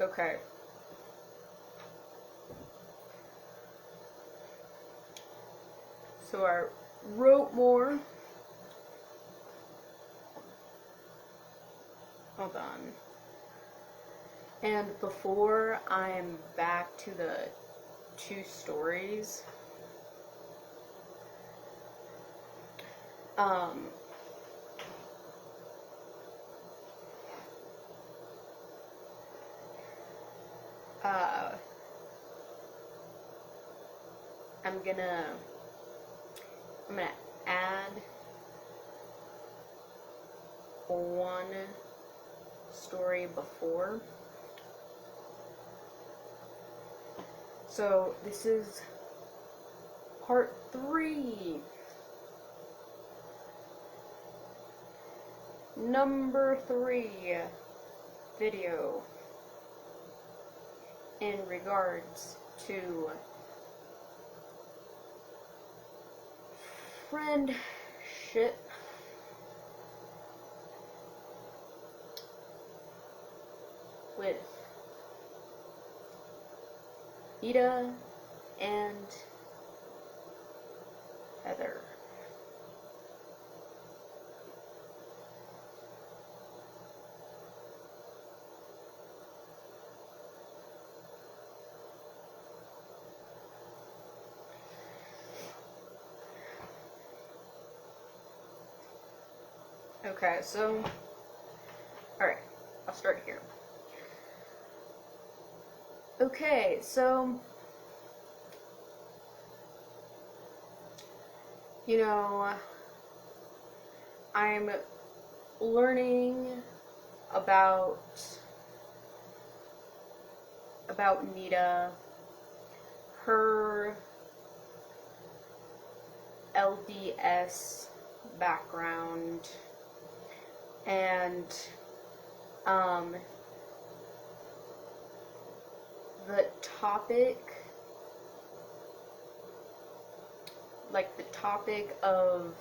Okay. So I wrote more. Hold on. And before I'm back to the 2 stories, I'm gonna add 1 story before. So this is part 3. Number 3 video in regards to friendship with Ida and Heather. Okay, so, alright, I'll start here. Okay, so, you know, I'm learning about NITA, her LDS background, and the topic of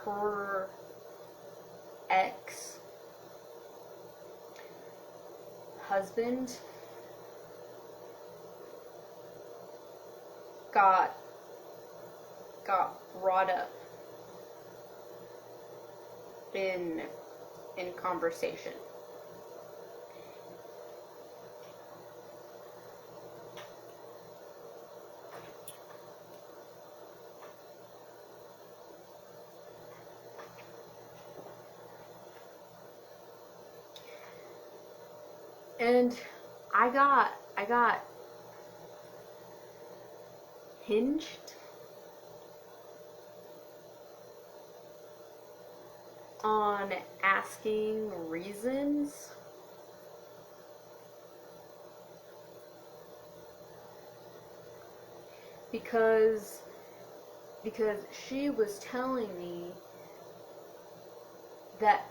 her ex-husband got brought up in conversation. And I got hinged on asking reasons because she was telling me that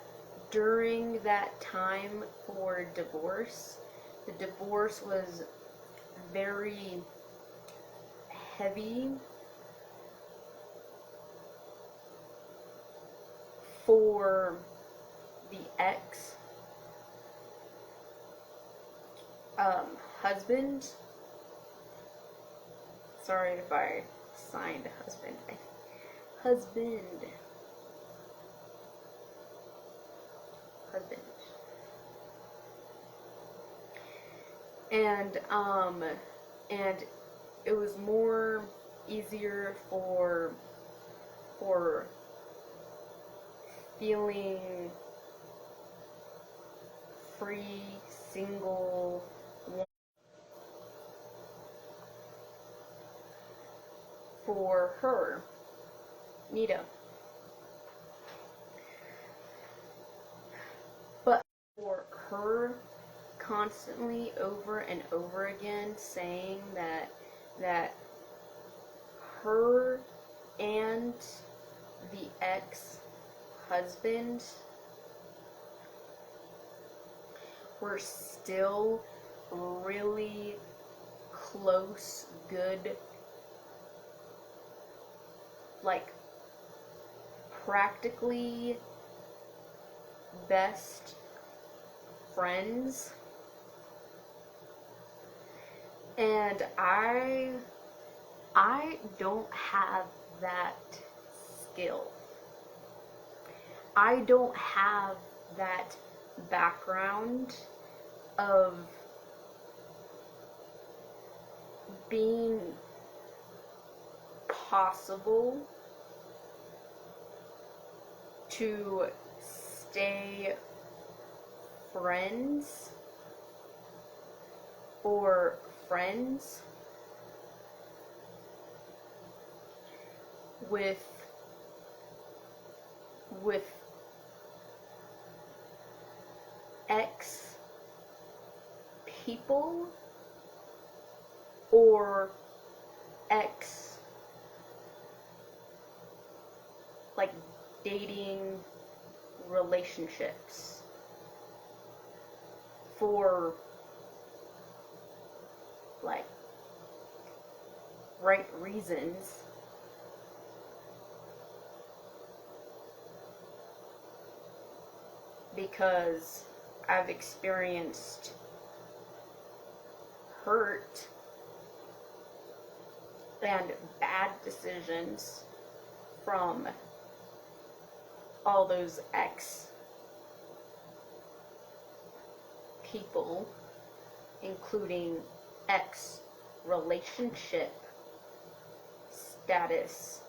during that time for divorce, the divorce was very heavy for the ex-husband. Sorry if I signed husband. Husband. And it was more easier for feeling free, single, for her, NITA. But for her constantly over and over again saying that her and the ex-husband were still really close, good, like practically best friends, And I don't have that skill. I don't have that background of being possible to stay friends or friends with ex people or ex, like, dating relationships for, like, right reasons. Because I've experienced hurt and bad decisions from all those ex people, including ex relationship status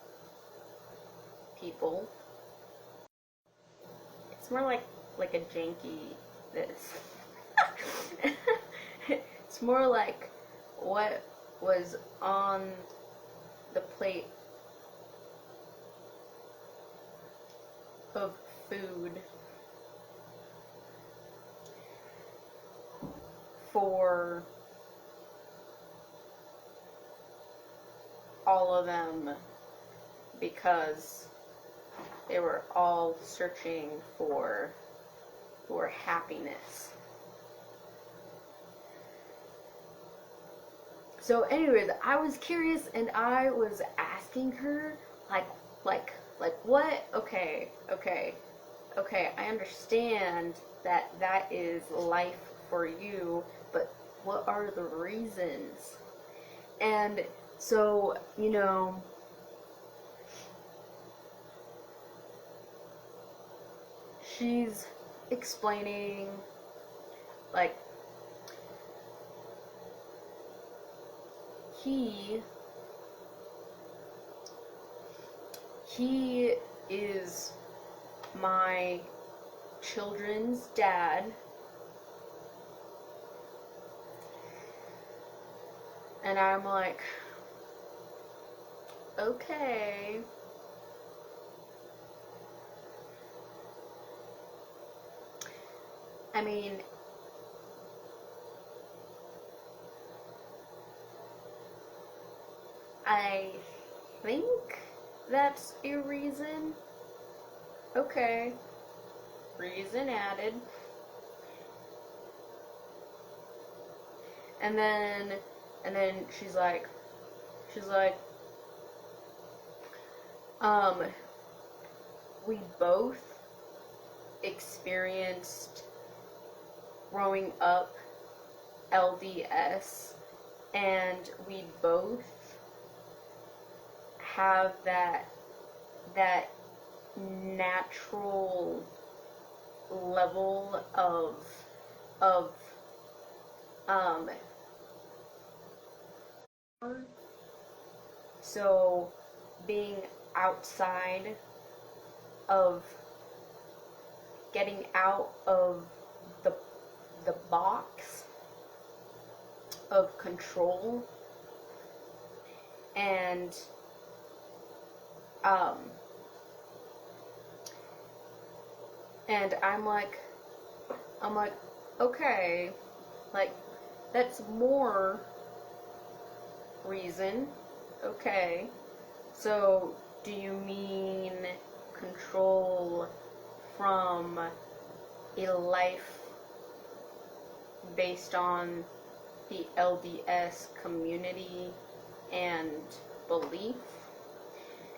people. It's more like a janky this. It's more like what was on the plate of food for all of them, because they were all searching for happiness. So anyways, I was curious and I was asking her, like what? Okay, I understand that is life for you, but what are the reasons? And so, you know, she's explaining, like, he is my children's dad, and I'm like, okay. I mean, I think that's a reason. Okay. Reason added. And then she's like, we both experienced growing up LDS, and we both have that natural level of so being outside of, getting out of the box of control, and I'm like, okay, like, that's more reason. Okay, so do you mean control from a life based on the LDS community and belief?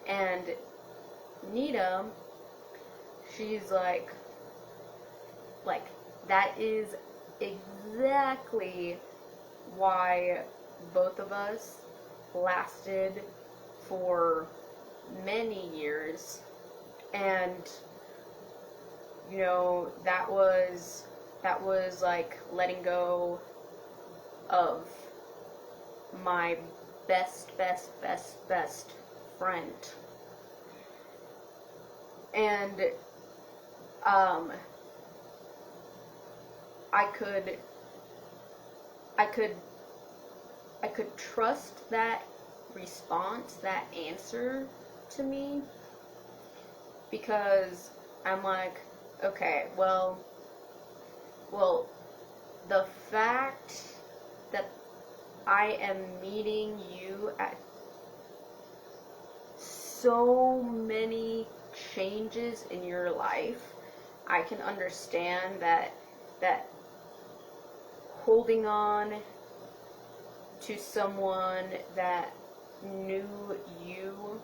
And Nita, she's like, that is exactly why both of us lasted for many years, and you know, that was like letting go of my best friend. And I could trust that response, that answer to me, because I'm like, okay, well, the fact that I am meeting you at so many changes in your life, I can understand that holding on to someone that knew you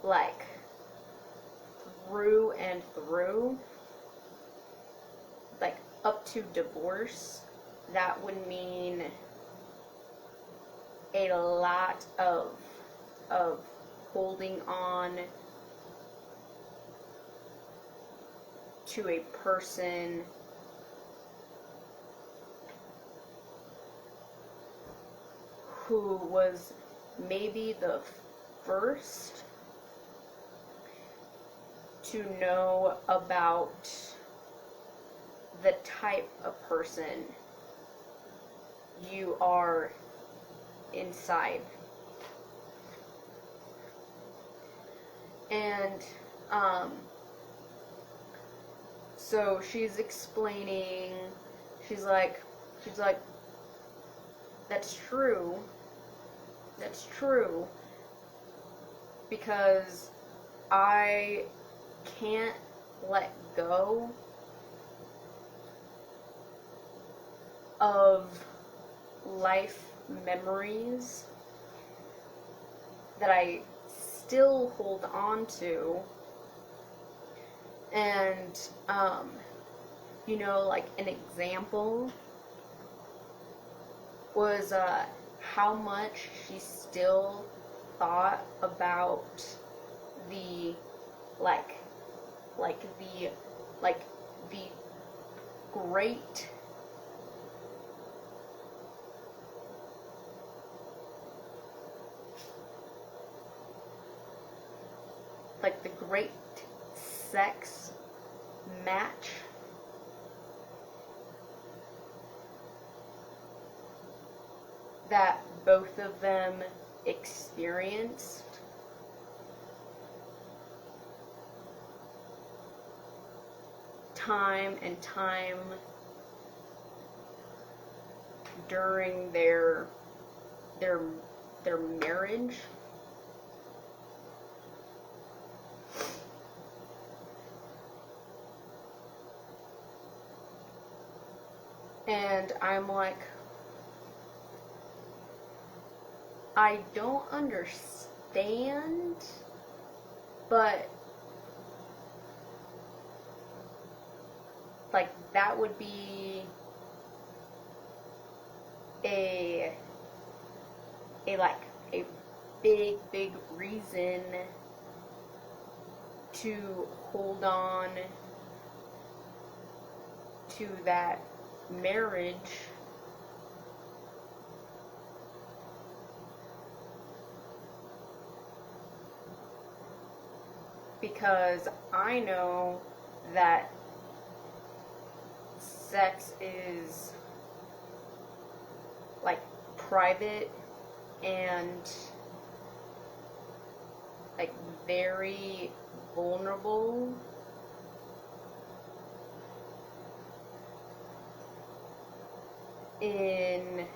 like through and through, like up to divorce, that would mean a lot of holding on to a person who was maybe the first to know about the type of person you are inside. And so she's explaining, she's like, that's true, because I can't let go of life memories that I still hold on to. And you know, like an example was how much she still thought about the great sex match that both of them experienced. Time and time during their marriage. And I'm like, I don't understand, but like that would be a big reason to hold on to that marriage, because I know that sex is like private and like very vulnerable. In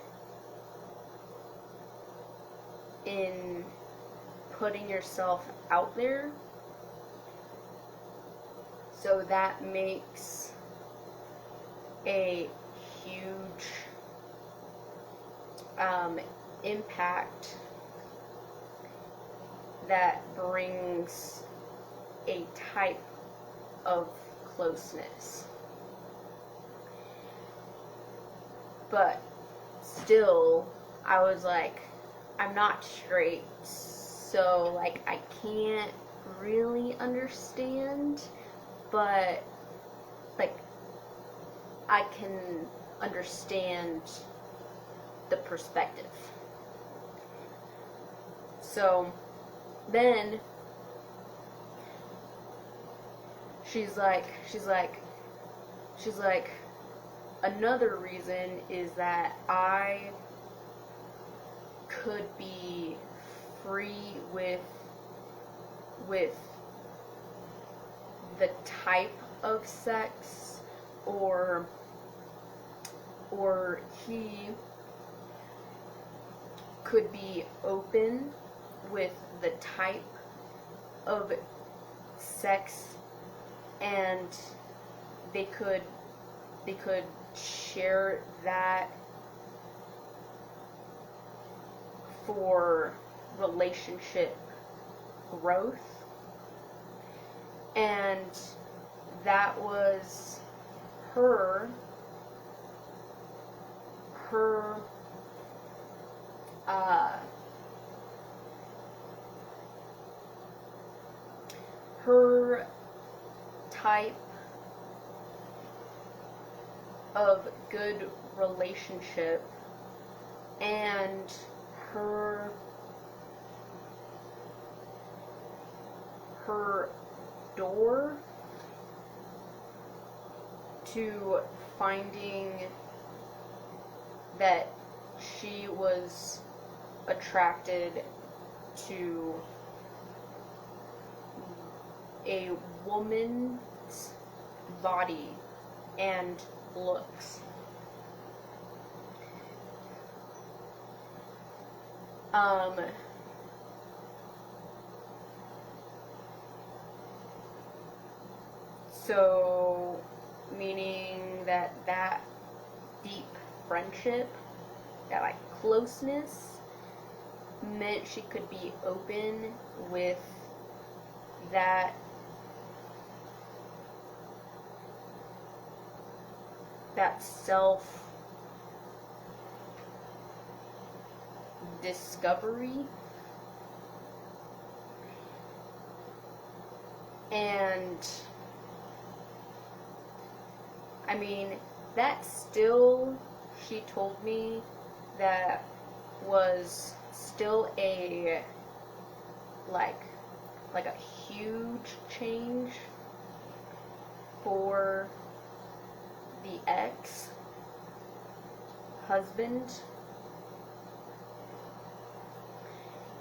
putting yourself out there. So that makes a huge impact that brings a type of closeness. But still, I was like, I'm not straight, so like I can't really understand, but like I can understand the perspective. So then she's like, another reason is that I could be free with the type of sex, or he could be open with the type of sex, and they could share that for relationship growth. And that was her type of good relationship, and her door to finding that she was attracted to a woman's body and looks. So, meaning that deep friendship, that like closeness, meant she could be open with that self discovery. And I mean, that still, she told me, that was still a like a huge change for the ex-husband.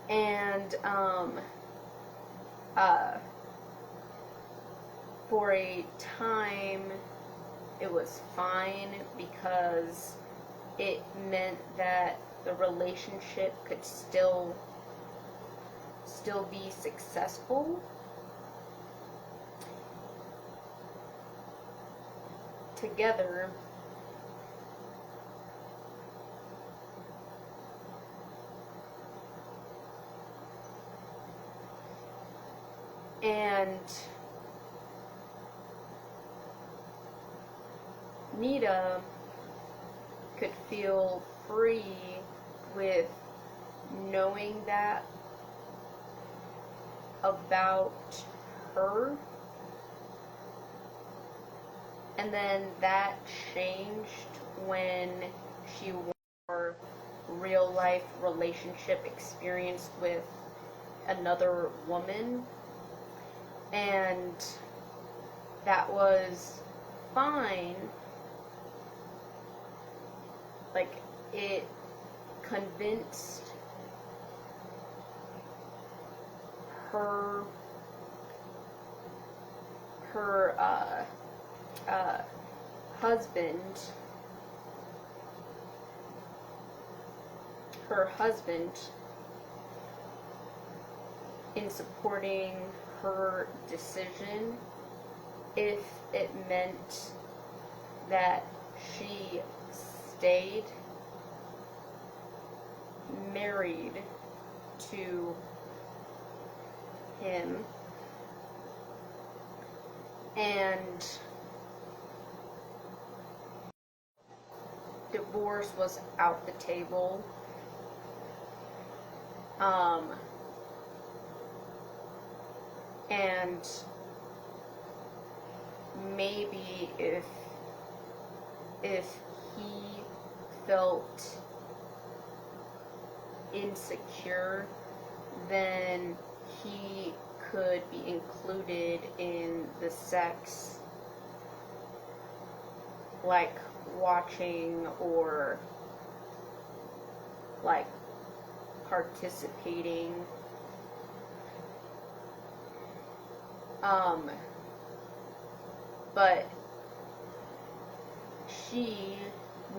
And for a time it was fine, because it meant that the relationship could still be successful together. And Nita could feel free with knowing that about her. And then that changed when she wore real life relationship experience with another woman, and that was fine. Like, it convinced her husband in supporting her decision, if it meant that she stayed married to him. And divorce was out the table. And maybe if he felt insecure, then he could be included in the sex, like watching or like participating. But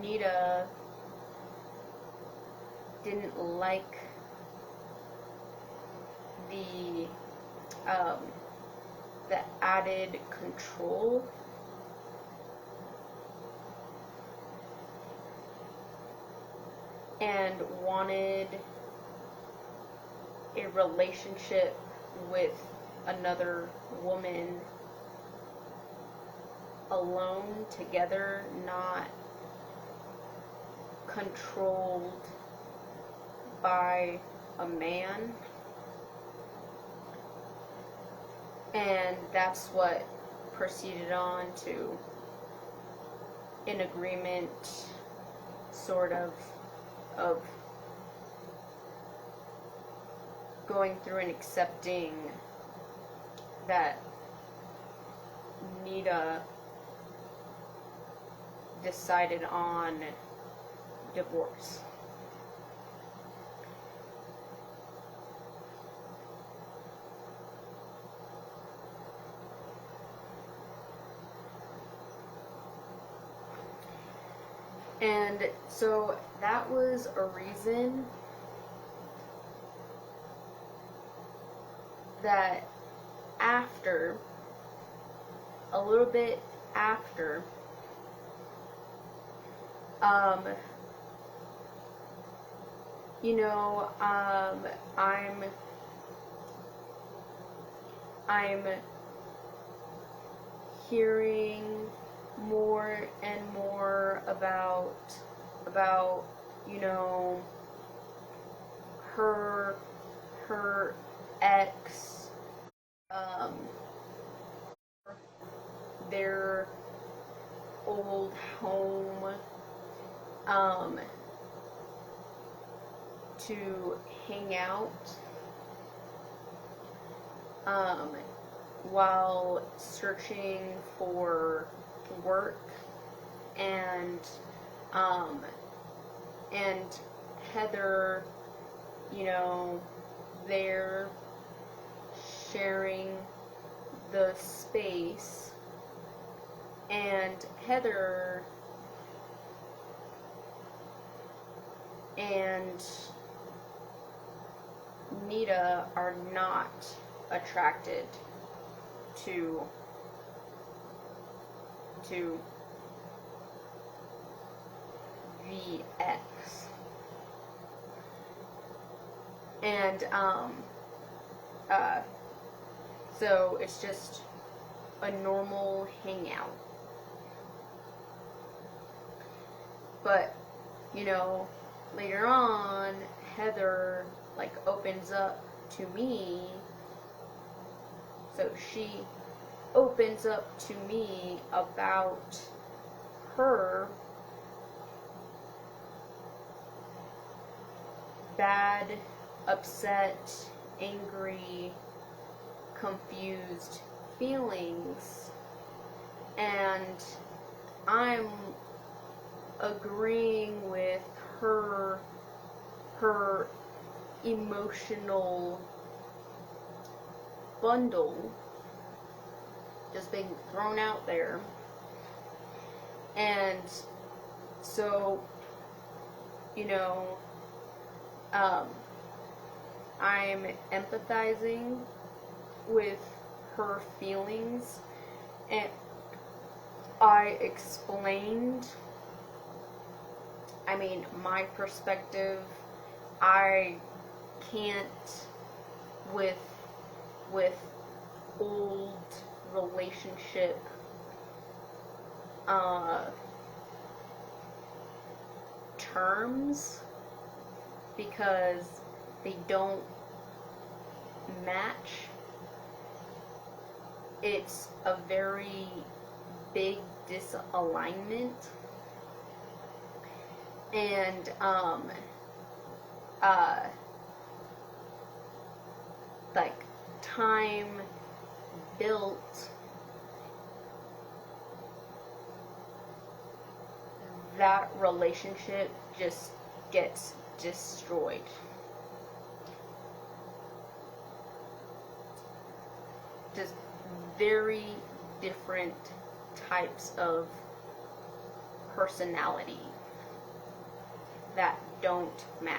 Nita, didn't like the added control. And wanted a relationship with another woman alone, together, not controlled by a man. And that's what proceeded on to an agreement, sort of going through and accepting that Nita decided on divorce. And so that was a reason that after, a little bit after, you know, I'm hearing more and more about, you know, her ex, their old home, to hang out, while searching for work, and Heather, you know, they're sharing the space, and Heather and Nita are not attracted to the ex. And so it's just a normal hangout. But, you know, later on, Heather, like, opens up to me. So she opens up to me about her bad, upset, angry, confused feelings, and I'm agreeing with her emotional bundle just being thrown out there. And so, you know, I'm empathizing with her feelings, and I explained, I mean, my perspective. I can't, with old relationship terms because they don't match. It's a very big disalignment, and like time built that relationship just gets destroyed. Just very different types of personality that don't match.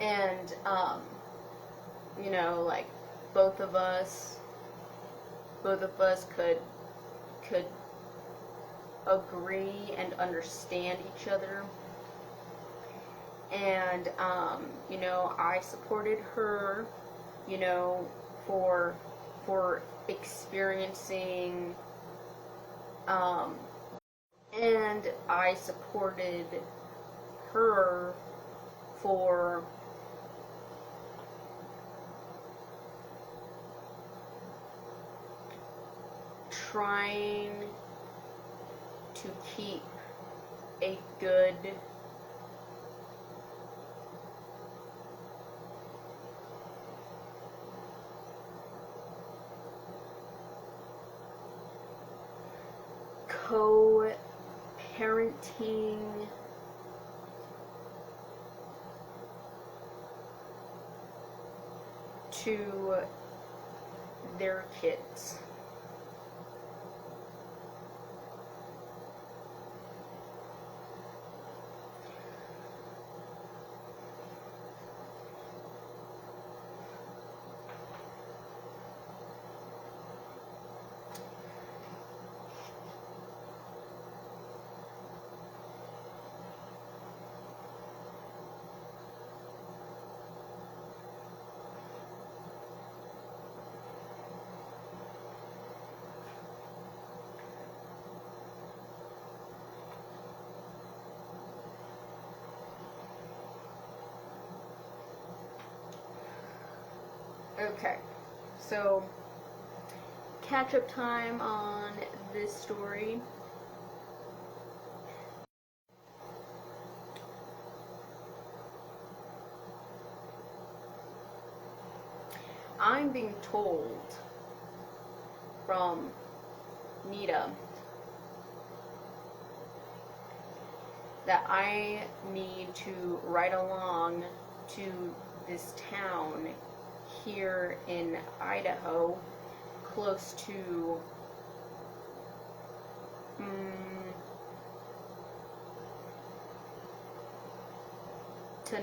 And you know, like both of us could agree and understand each other. And you know, I supported her, you know, for experiencing, and I supported her for trying to keep a good co-parenting to their kids. Okay, so catch-up time on this story. I'm being told from NITA that I need to ride along to this town here in Idaho, close to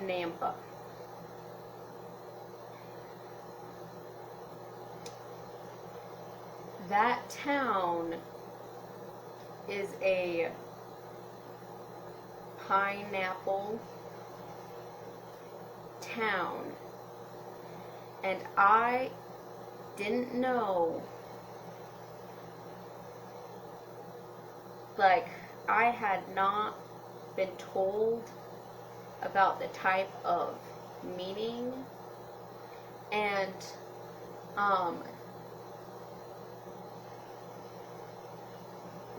Nampa. That town is a pineapple town, and I didn't know, like, I had not been told about the type of meeting, and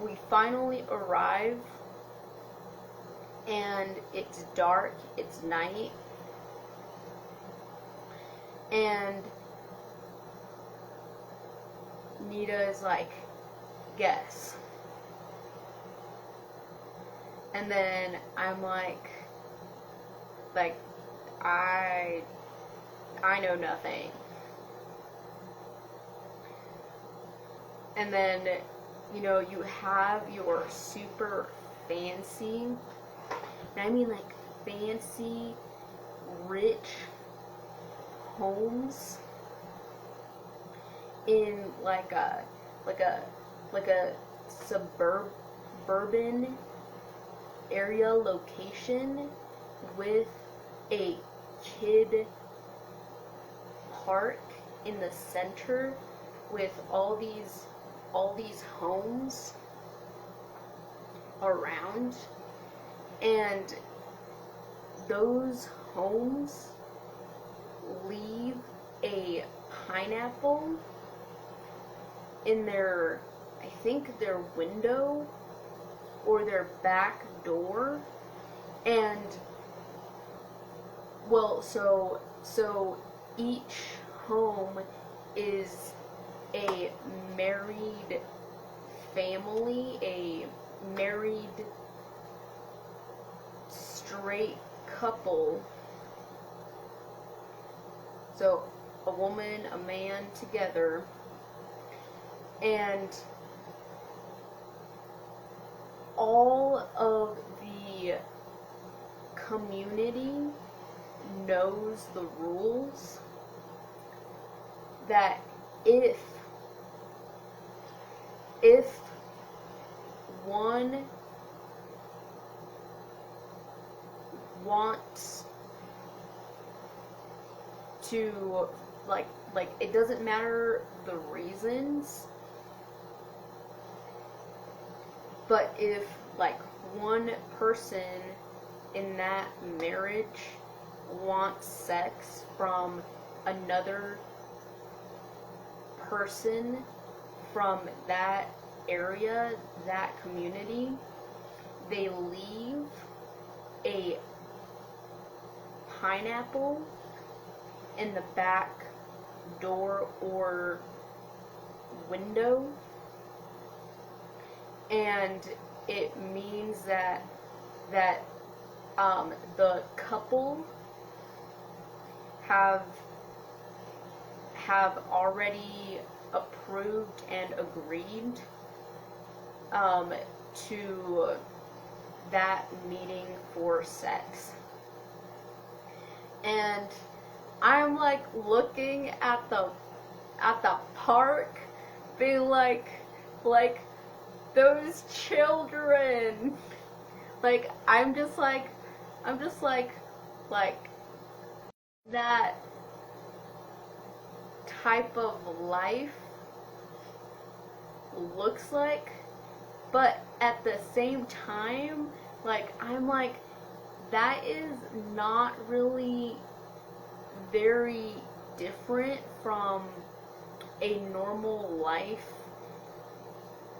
we finally arrive, and it's dark, it's night, and Nita is like, guess. And then I'm like, I know nothing. And then, you know, you have your super fancy, and I mean like fancy, rich homes in like a suburban area location with a kid park in the center with all these homes around, and those homes leave a pineapple in their, I think, their window or their back door. And well, so each home is a married family, a married straight couple. So a woman, a man together, and all of the community knows the rules, that if one wants to, like it doesn't matter the reasons, but if like one person in that marriage wants sex from another person from that area, that community, they leave a pineapple in the back door or window, and it means that the couple have already approved and agreed to that meeting for sex. And I'm like looking at the park, being like those children. Like I'm just like that type of life looks like, but at the same time, like I'm like, that is not really very different from a normal life.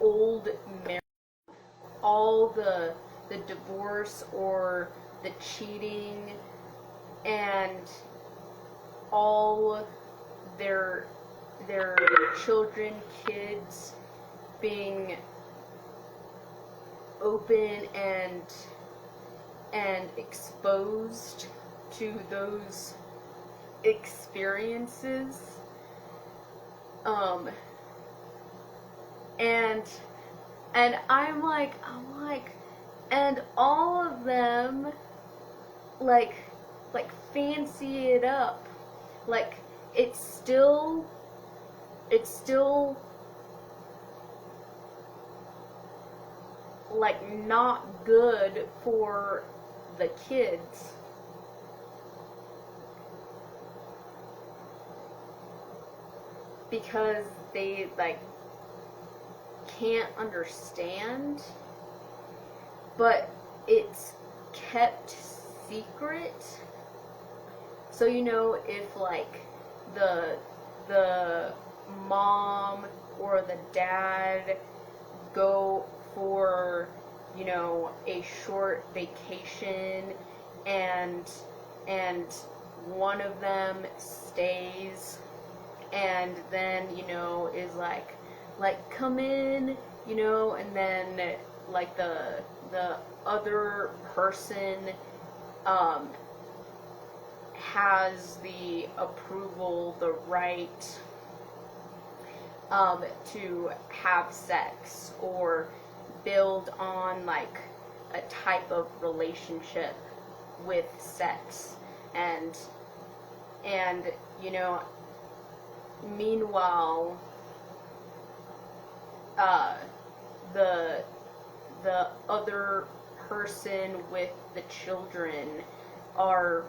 Old marriage, all the divorce or the cheating and all their children, kids being open and exposed to those experiences, and I'm like, and all of them like fancy it up, like it's still like not good for the kids. Because they like can't understand, but it's kept secret. So you know, if like the mom or the dad go for, you know, a short vacation and one of them stays and then, you know, is like come in, you know, and then like the other person has the approval, the right to have sex or build on like a type of relationship with sex, and you know, meanwhile the other person with the children are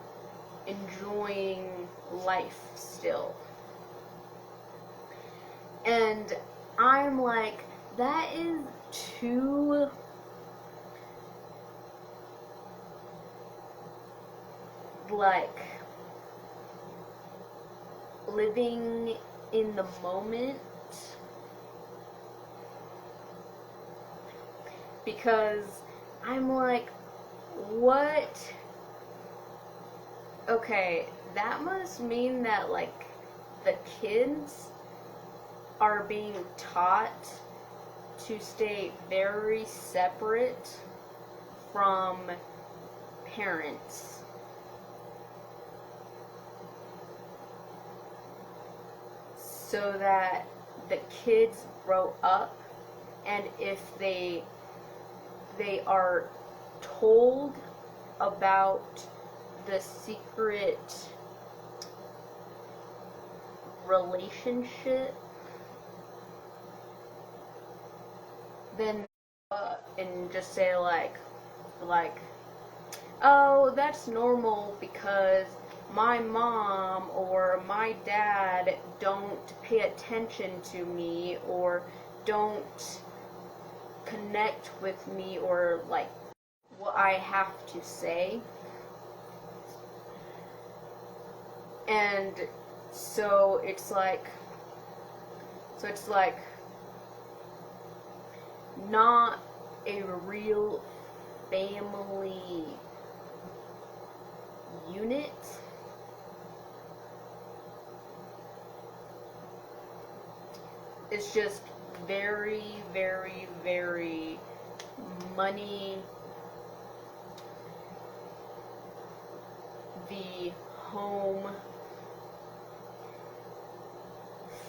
enjoying life still. And I'm like, that is too like living in the moment, because I'm like, what? Okay, that must mean that like the kids are being taught to stay very separate from parents. So that the kids grow up, and if they are told about the secret relationship, then and just say like, oh, that's normal because my mom or my dad don't pay attention to me or don't connect with me or like what I have to say. And so it's like not a real family unit. It's just very, very, very money, the home,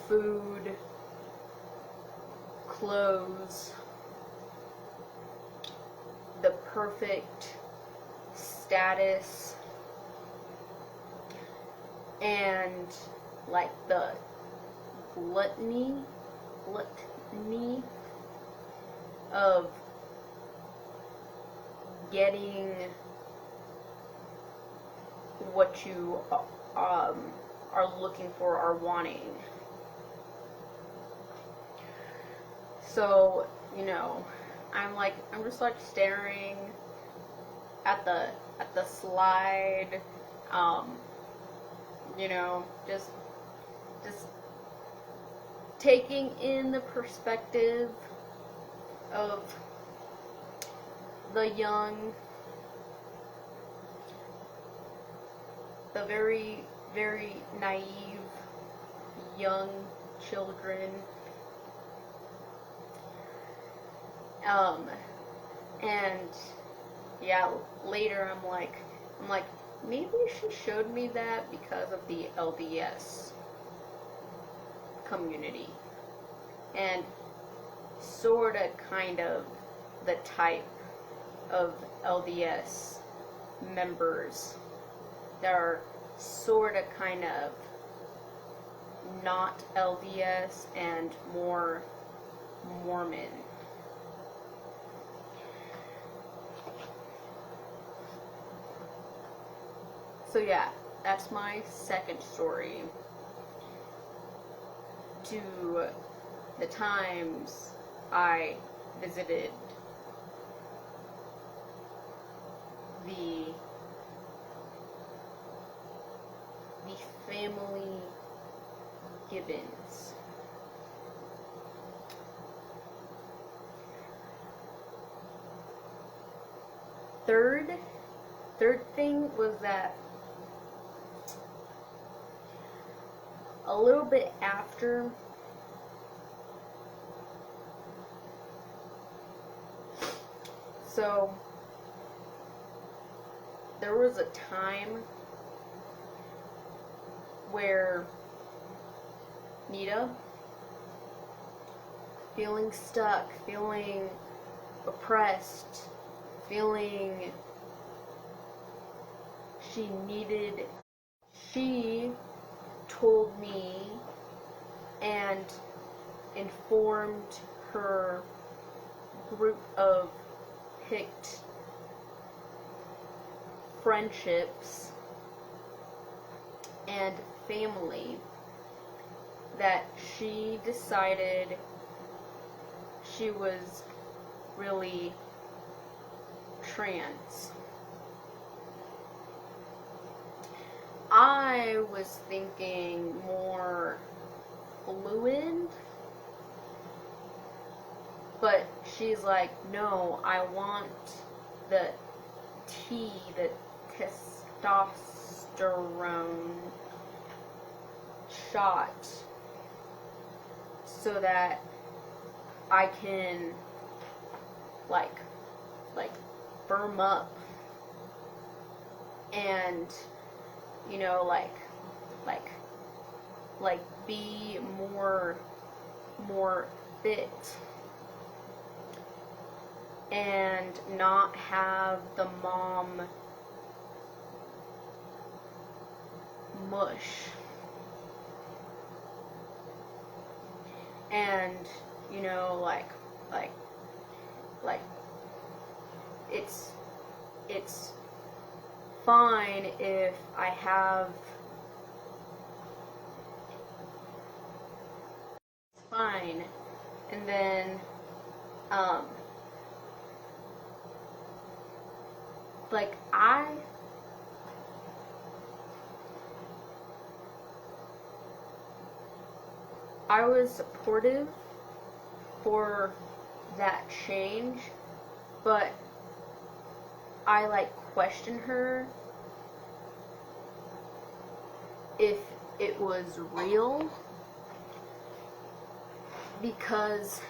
food, clothes, the perfect status, and like the gluttony of getting what you are looking for or wanting. So, you know, I'm just like staring at the slide, you know, just taking in the perspective of the young, the very, very naive young children. And yeah, later I'm like, maybe she showed me that because of the LDS community, and sorta kind of the type of LDS members that are sorta kind of not LDS and more Mormon. So yeah, that's my second story. To the times I visited the family Gibbons. Third thing was that a little bit after so there was a time where Nita, feeling stuck, feeling oppressed, feeling she told me and informed her group of picked friendships and family that she decided she was really trans. I was thinking more fluid, but she's like, no, I want the T, the testosterone shot, so that I can like firm up and, you know, like be more fit and not have the mom mush. And, you know, like it's fine if I have, fine, and then like I was supportive for that change, but I like questioned her if it was real, because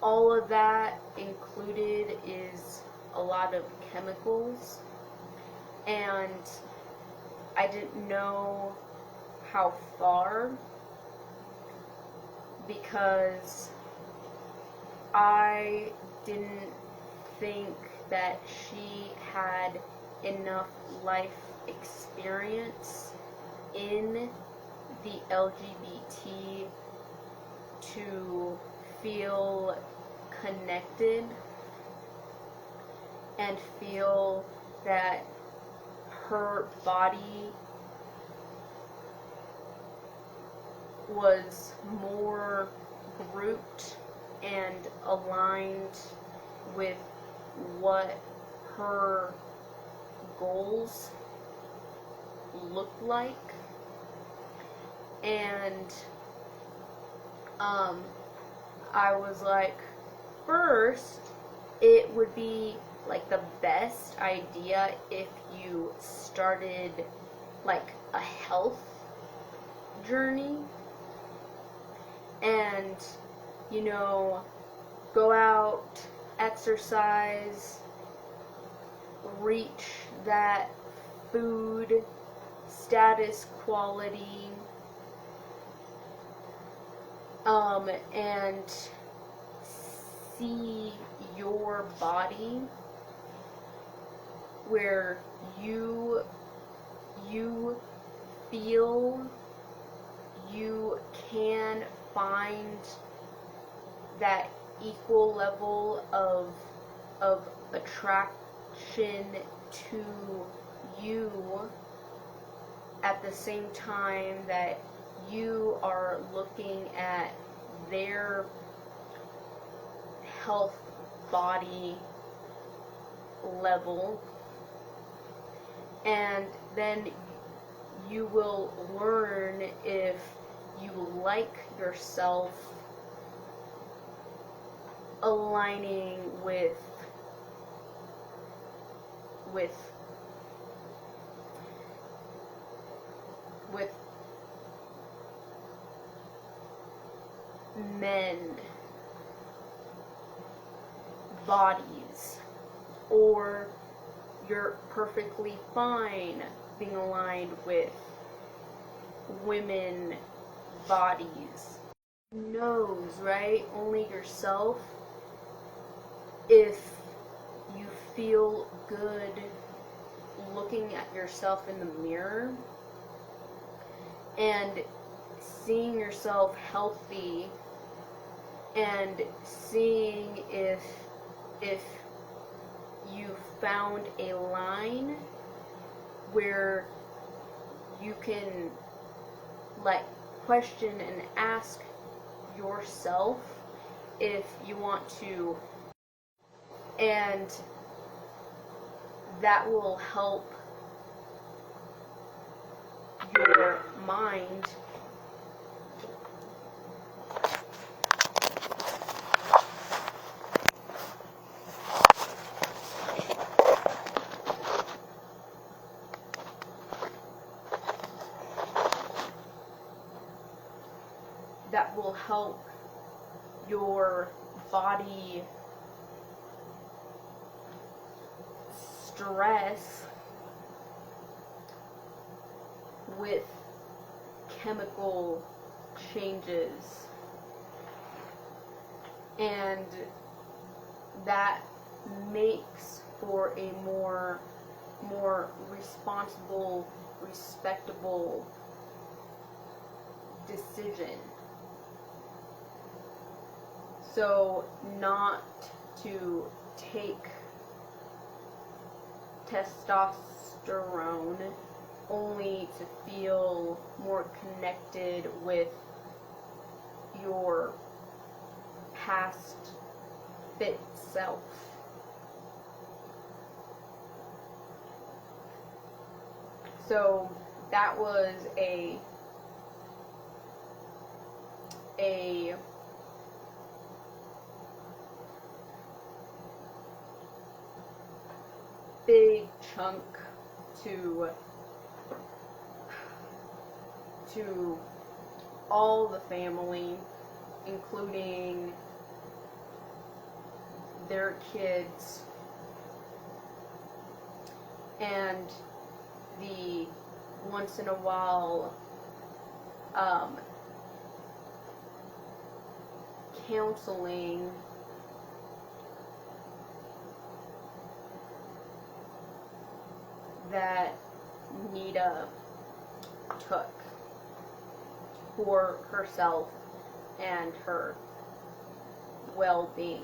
all of that included is a lot of chemicals, and I didn't know how far, because I didn't think that she had enough life experience in the LGBT to feel connected and feel that her body was more grouped and aligned with what her goals looked like. And I was like, first, it would be like the best idea if you started like a health journey and, you know, go out, exercise, reach that food status quality, and see your body where you feel you can find that equal level of attraction to you at the same time that you are looking at their health body level, and then you will learn if you like yourself aligning with men bodies, or you're perfectly fine being aligned with women bodies. Who knows, right? Only yourself. If you feel good looking at yourself in the mirror and seeing yourself healthy and seeing if you found a line where you can like question and ask yourself if you want to, and that will help your mind help your body stress with chemical changes, and that makes for a more responsible, respectable decision. So not to take testosterone only to feel more connected with your past fit self. So that was a big chunk to all the family, including their kids and the once in a while counseling that NITA took for herself and her well-being.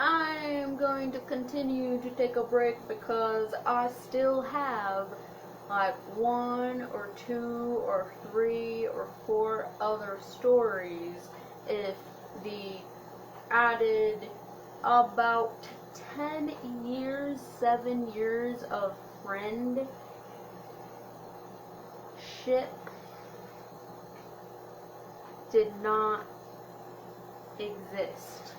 I'm going to continue to take a break because I still have like 1 or 2 or 3 or 4 other stories. If the added about 10 years, 7 years of friendship did not exist.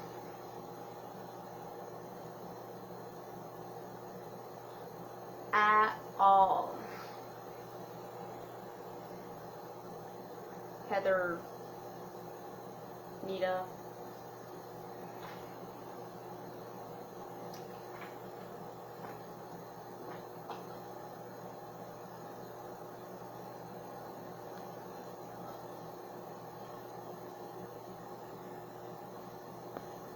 At all. Heather, NITA,